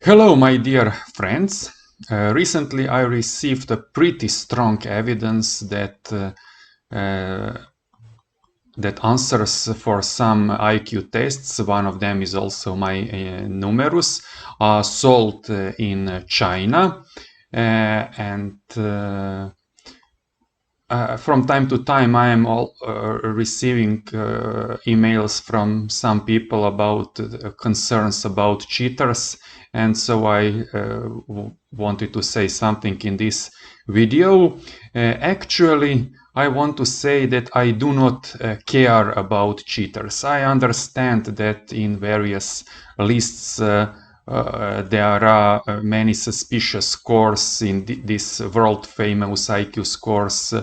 Hello, my dear friends. Recently, I received a pretty strong evidence that answers for some IQ tests, one of them is also my numerus, are sold in China, and from time to time, I am receiving emails from some people about concerns about cheaters, and so I wanted to say something in this video. Actually, I want to say that I do not care about cheaters. I understand that in various lists there are many suspicious scores in this world famous IQ scores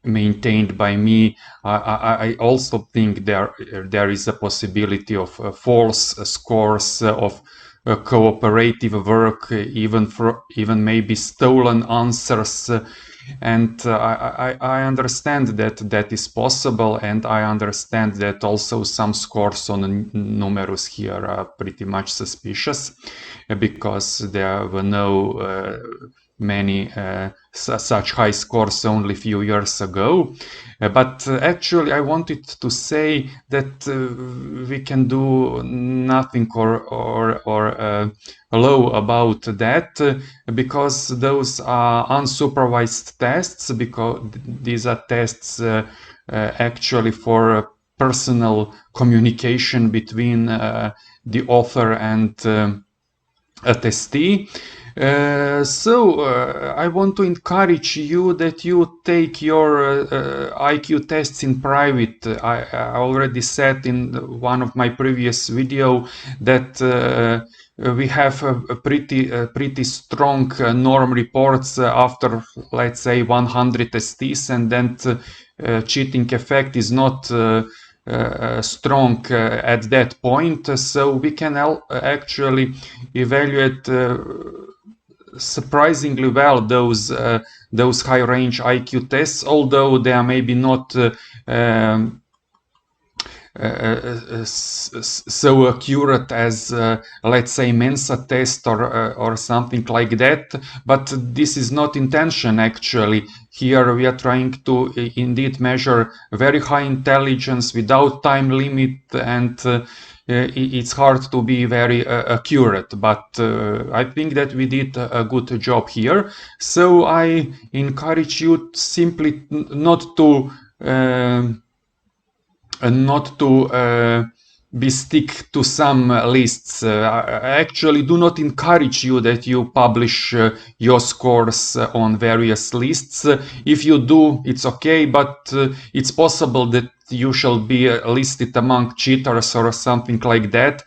maintained by me. I also think there is a possibility of false scores of cooperative work, even maybe stolen answers. And I understand that is possible, and I understand that also some scores on numerous here are pretty much suspicious because there were no many such high scores only a few years ago. But actually, I wanted to say that we can do nothing or low about that because those are unsupervised tests, because these are tests actually for personal communication between the author and a testee. I want to encourage you that you take your IQ tests in private. I already said in one of my previous video that we have a pretty strong norm reports after, let's say, 100 STs, and then cheating effect is not strong at that point. So we can actually evaluate surprisingly well those high range IQ tests, although they are maybe not so accurate as let's say Mensa test or something like that. But this is not intention. Actually, here we are trying to indeed measure very high intelligence without time limit, and it's hard to be very accurate, but I think that we did a good job here. So I encourage you simply not to be stick to some lists. I actually do not encourage you that you publish your scores on various lists. If you do, it's okay, but it's possible that you shall be listed among cheaters or something like that.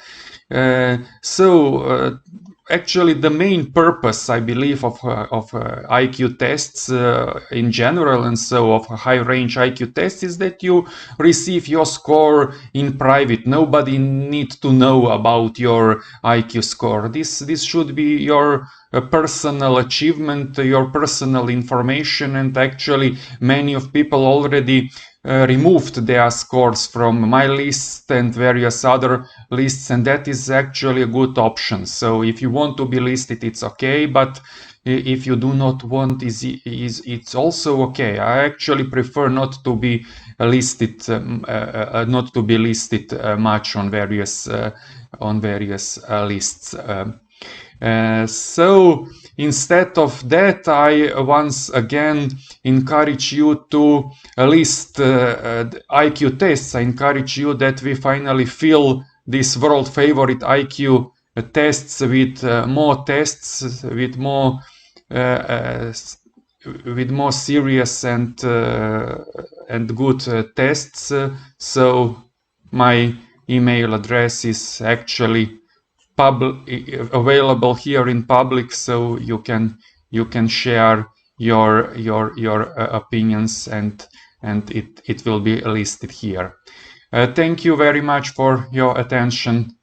Actually, the main purpose, I believe, of IQ tests in general, and so of high-range IQ tests, is that you receive your score in private. Nobody needs to know about your IQ score. This should be your personal achievement, your personal information, and actually many of people already removed their scores from my list and various other lists, and that is actually a good option. So if you want to be listed, it's okay, but if you do not want, it's also okay. I actually prefer not to be listed, much on various lists. So instead of that, I once again encourage you to list IQ tests. I encourage you that we finally fill this world favorite IQ tests with more tests, with more serious and good tests. So my email address is actually available here in public, so you can share your opinions, and it will be listed here. Thank you very much for your attention.